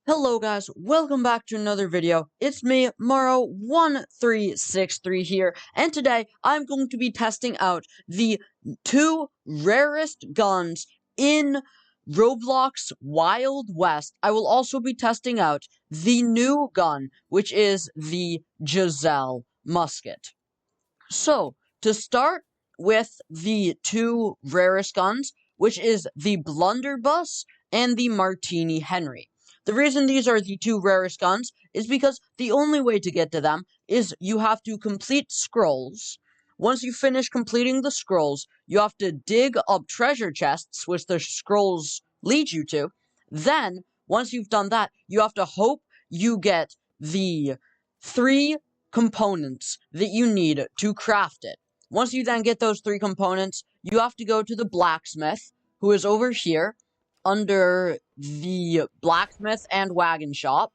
Hello guys, welcome back to another video. It's me, Maro1363 here, and today I'm going to be testing out the two rarest guns in Roblox Wild West. I will also be testing out the new gun, which is the Jezail Musket. So, to start with the two rarest guns, which is the BlunderBuss and the Martini Henry. The reason these are the two rarest guns is because the only way to get to them is you have to complete scrolls. Once you finish completing the scrolls, you have to dig up treasure chests, which the scrolls lead you to. Then, once you've done that, you have to hope you get the 3 components that you need to craft it. Once you then get those 3 components, you have to go to the blacksmith, who is over here, under the blacksmith and wagon shop.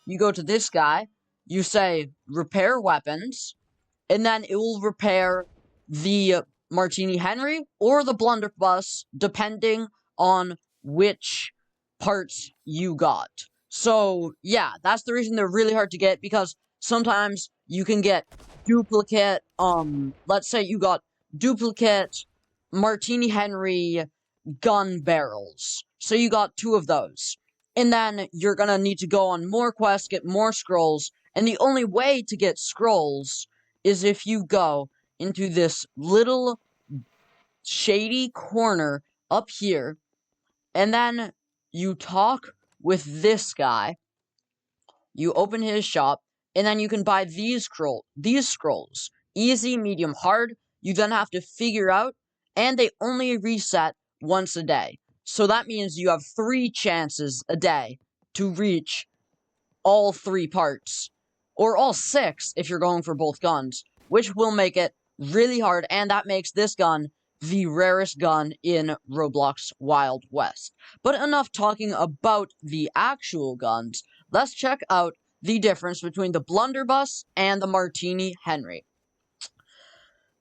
You go to this guy, you say, repair weapons, and then it will repair the Martini Henry or the BlunderBuss, depending on which parts you got. So, yeah, that's the reason they're really hard to get, because sometimes you can get duplicate, let's say you got duplicate Martini Henry gun barrels. So you got 2 of those. And then you're gonna need to go on more quests, get more scrolls, and the only way to get scrolls is if you go into this little shady corner up here, and then you talk with this guy, you open his shop, and then you can buy these scrolls. Easy, medium, hard. You then have to figure out, and they only reset once a day. So that means you have 3 chances a day to reach all 3 parts. Or all 6 if you're going for both guns, which will make it really hard, and that makes this gun the rarest gun in Roblox Wild West. But enough talking about the actual guns. Let's check out the difference between the BlunderBuss and the Martini Henry.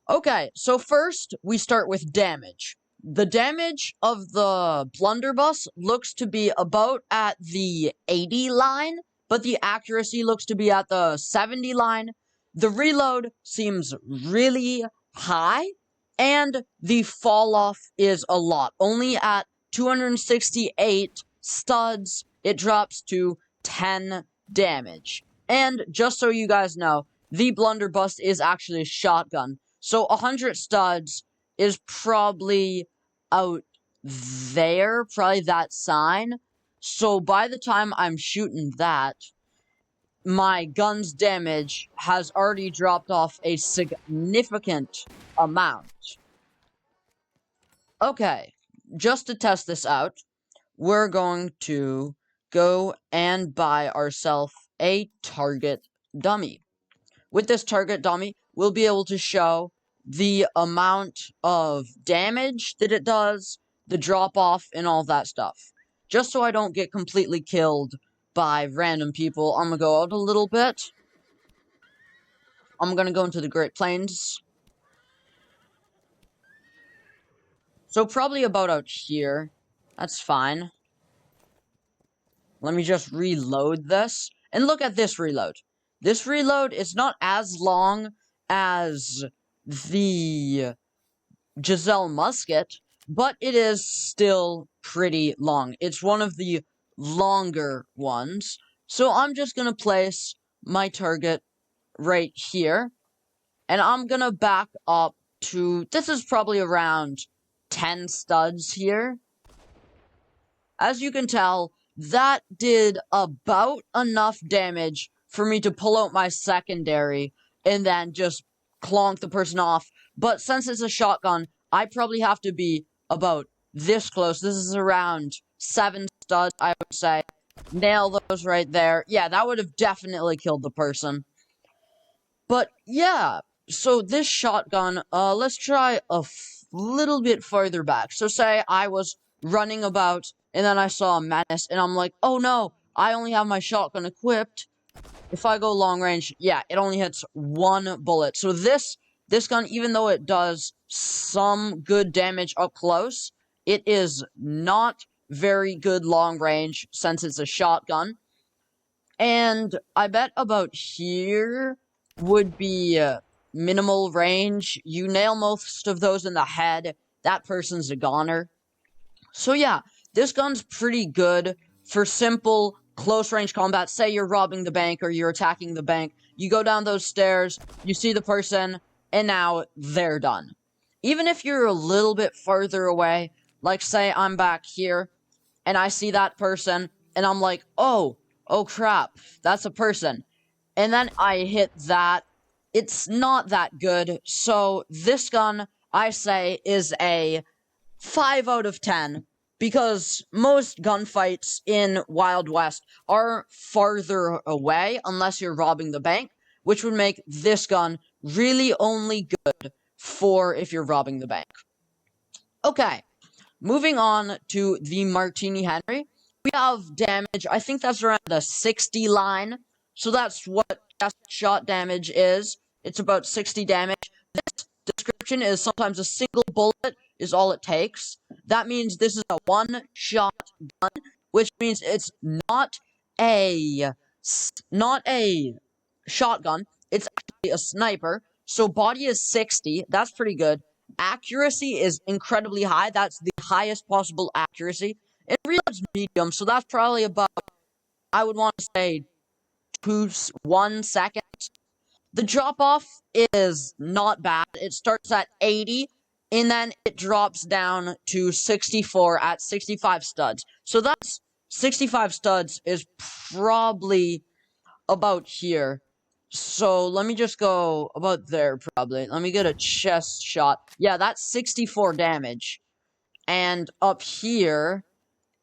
Okay, so first we start with damage. The damage of the BlunderBuss looks to be about at the 80 line, but the accuracy looks to be at the 70 line. The reload seems really high, and the fall off is a lot. Only at 268 studs, it drops to 10 damage. And just so you guys know, the BlunderBuss is actually a shotgun. So 100 studs is probably out there, probably that sign. So by the time I'm shooting that, my gun's damage has already dropped off a significant amount. Okay, just to test this out, we're going to go and buy ourselves a target dummy. With this target dummy, we'll be able to show the amount of damage that it does, the drop-off, and all that stuff. Just so I don't get completely killed by random people, I'm gonna go out a little bit. I'm gonna go into the Great Plains. So probably about out here. That's fine. Let me just reload this. And look at this reload. This reload is not as long as the Jezail Musket, but it is still pretty long. It's one of the longer ones. So I'm just gonna place my target right here, and I'm gonna back up to, this is probably around 10 studs here. As you can tell, that did about enough damage for me to pull out my secondary and then just clonk the person off. But since it's a shotgun, I probably have to be about this close. This is around 7 studs, I would say. Nail those right there. Yeah, that would have definitely killed the person. But yeah, so this shotgun, let's try a little bit further back. So say I was running about, and then I saw a menace, and I'm like, oh no, I only have my shotgun equipped. If I go long range, yeah, it only hits 1 bullet. So this gun, even though it does some good damage up close, it is not very good long range since it's a shotgun. And I bet about here would be minimal range. You nail most of those in the head, that person's a goner. So yeah, this gun's pretty good for simple close range combat. Say you're robbing the bank or you're attacking the bank. You go down those stairs, you see the person, and now they're done. Even if you're a little bit further away, like say I'm back here, and I see that person, and I'm like, oh crap, that's a person. And then I hit that. It's not that good, so this gun, I say, is a 5 out of 10, because most gunfights in Wild West are farther away, unless you're robbing the bank, which would make this gun really only good for if you're robbing the bank. Okay. Moving on to the Martini Henry, we have damage. I think that's around the 60 line. So that's what chest shot damage is. It's about 60 damage. This description is sometimes a single bullet is all it takes. That means this is a one-shot gun, which means it's not a shotgun. It's actually a sniper. So body is 60. That's pretty good. Accuracy is incredibly high. That's the highest possible accuracy. And reload's medium, so that's probably about, I would want to say, 1 second. The drop-off is not bad. It starts at 80, and then it drops down to 64 at 65 studs. So that's 65 studs is probably about here. So let me just go about there, probably. Let me get a chest shot. Yeah, that's 64 damage. And up here,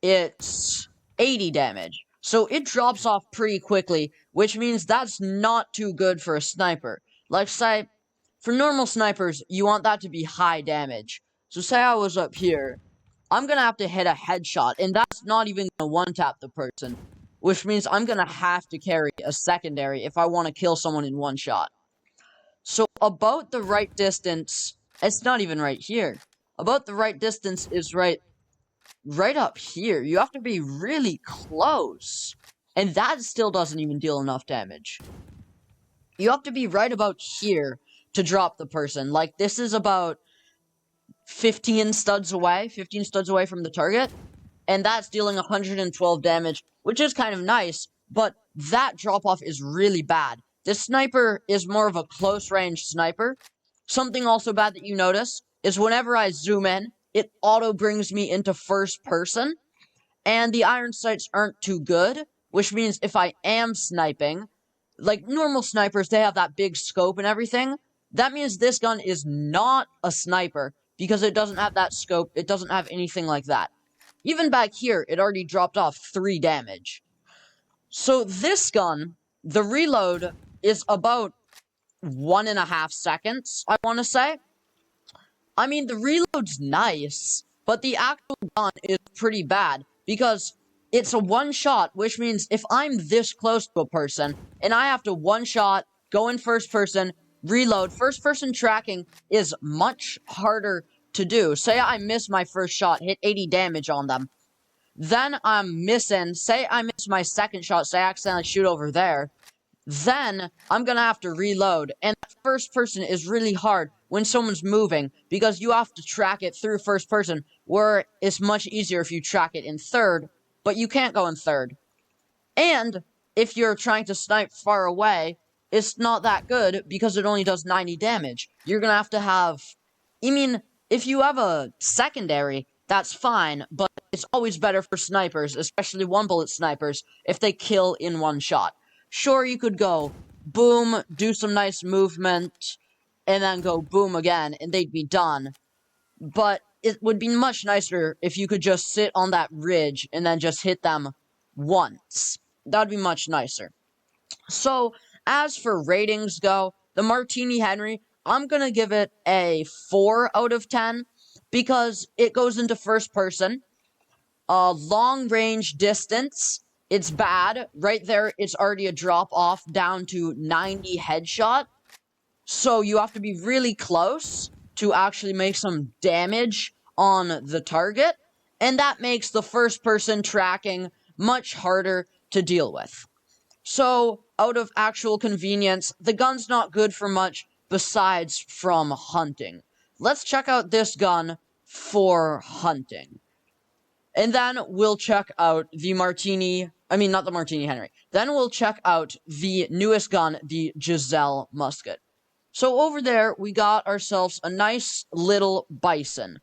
it's 80 damage. So it drops off pretty quickly, which means that's not too good for a sniper. Like, say, for normal snipers, you want that to be high damage. So say I was up here, I'm gonna have to hit a headshot, and that's not even gonna one-tap the person, which means I'm gonna have to carry a secondary if I want to kill someone in one shot. So about the right distance, it's not even right here. About the right distance is right up here. You have to be really close, and that still doesn't even deal enough damage. You have to be right about here to drop the person. Like, this is about 15 studs away from the target, and that's dealing 112 damage, which is kind of nice, but that drop-off is really bad. This sniper is more of a close-range sniper. Something also bad that you notice is whenever I zoom in, it auto brings me into first person, and the iron sights aren't too good, which means if I am sniping, like normal snipers, they have that big scope and everything. That means this gun is not a sniper, because it doesn't have that scope, it doesn't have anything like that. Even back here, it already dropped off 3 damage. So this gun, the reload is about 1.5 seconds, I want to say. I mean, the reload's nice, but the actual gun is pretty bad, because it's a one-shot, which means if I'm this close to a person, and I have to one-shot, go in first person, reload, first-person tracking is much harder to do. Say I miss my first shot, hit 80 damage on them. Then I'm missing, say I miss my second shot, say I accidentally shoot over there. Then I'm gonna have to reload, and that first person is really hard when someone's moving, because you have to track it through first person, where it's much easier if you track it in third, but you can't go in third. And if you're trying to snipe far away, it's not that good, because it only does 90 damage. You're gonna have to have... I mean, if you have a secondary, that's fine, but it's always better for snipers, especially one-bullet snipers, if they kill in one shot. Sure, you could go boom, do some nice movement, and then go boom again, and they'd be done. But it would be much nicer if you could just sit on that ridge and then just hit them once. That'd be much nicer. So, as for ratings go, the Martini Henry, I'm gonna give it a 4 out of 10, because it goes into first person. Long range distance, it's bad. Right there, it's already a drop off down to 90 headshot. So you have to be really close to actually make some damage on the target. And that makes the first person tracking much harder to deal with. So, out of actual convenience, the gun's not good for much besides from hunting. Let's check out this gun for hunting. And then we'll check out the Martini, I mean, not the Martini Henry. Then we'll check out the newest gun, the Jezail Musket. So over there, we got ourselves a nice little bison.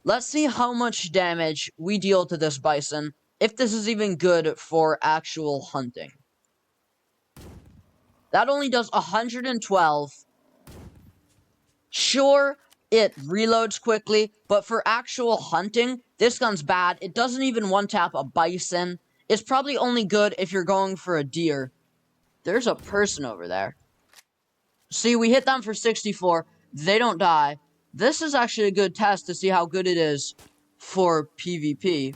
Let's see how much damage we deal to this bison, if this is even good for actual hunting. That only does 112. Sure, it reloads quickly, but for actual hunting, this gun's bad. It doesn't even one-tap a bison. It's probably only good if you're going for a deer. There's a person over there. See, we hit them for 64. They don't die. This is actually a good test to see how good it is for PvP.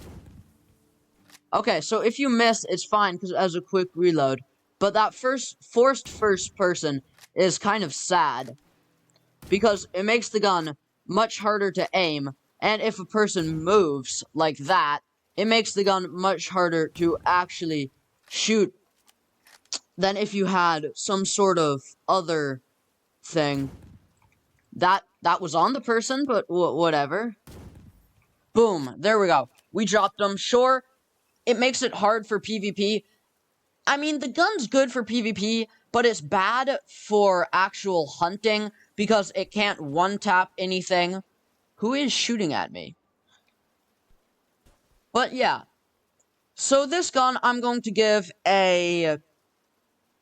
Okay, so if you miss, it's fine because it has a quick reload. But that forced first person is kind of sad, because it makes the gun much harder to aim, and if a person moves like that, it makes the gun much harder to actually shoot than if you had some sort of other thing. That was on the person, but whatever. Boom, there we go. We dropped them. Sure, it makes it hard for PvP. I mean, the gun's good for PvP, but it's bad for actual hunting because it can't one-tap anything. Who is shooting at me? But yeah. So this gun, I'm going to give a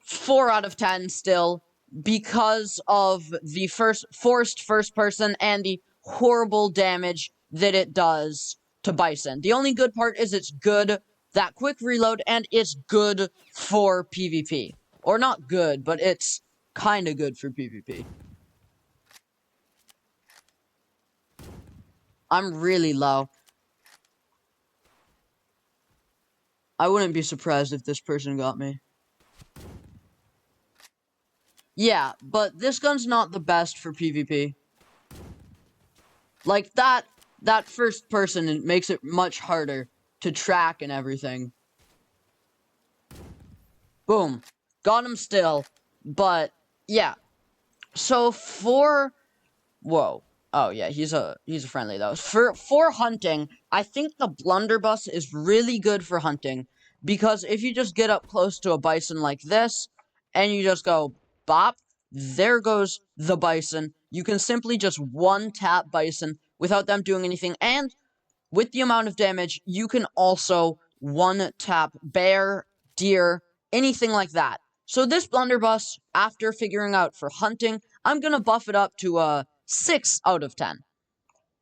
4 out of 10 still, because of the forced first person and the horrible damage that it does to bison. The only good part is it's good, that quick reload, and it's good for PvP. Or not good, but it's kind of good for PvP. I'm really low. I wouldn't be surprised if this person got me. Yeah, but this gun's not the best for PvP. Like, that first person makes it much harder to track and everything. Boom. Got him still. But, yeah. So, for... Whoa. Oh, yeah, he's a friendly, though. For hunting, I think the BlunderBuss is really good for hunting. Because if you just get up close to a bison like this, and you just go, bop, there goes the bison. You can simply just one-tap bison without them doing anything. And with the amount of damage, you can also one-tap bear, deer, anything like that. So this BlunderBuss, after figuring out for hunting, I'm gonna buff it up to a 6 out of 10.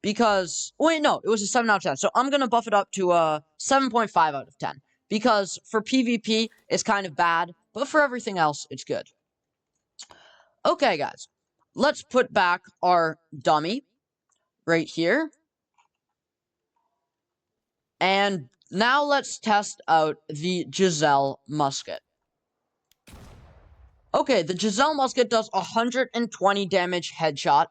Because, wait, no, it was a 7 out of 10. So I'm gonna buff it up to a 7.5 out of 10. Because for PvP, it's kind of bad, but for everything else, it's good. Okay, guys, let's put back our dummy right here. And now let's test out the Jezail Musket. Okay, the Jezail Musket does 120 damage headshot.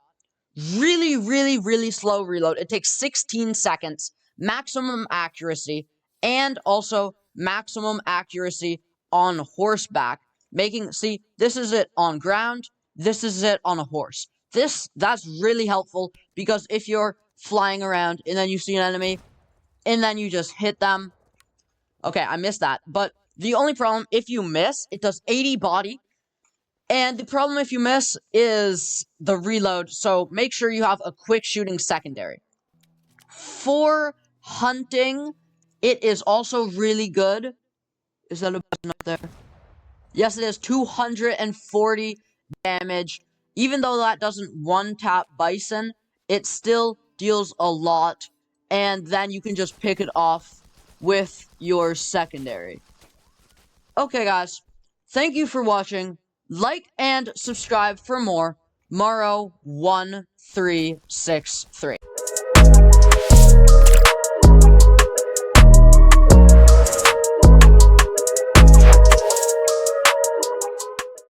Really, really, really slow reload. It takes 16 seconds. Maximum accuracy. And also maximum accuracy on horseback. See, this is it on ground. This is it on a horse. That's really helpful, because if you're flying around and then you see an enemy, and then you just hit them. Okay, I missed that. But the only problem, if you miss, it does 80 body. And the problem if you miss is the reload. So make sure you have a quick shooting secondary. For hunting, it is also really good. Is that a button up there? Yes, it is. 240 damage. Even though that doesn't one-tap bison, it still deals a lot. And then you can just pick it off with your secondary. Okay, guys. Thank you for watching. Like and subscribe for more. Morrow1363.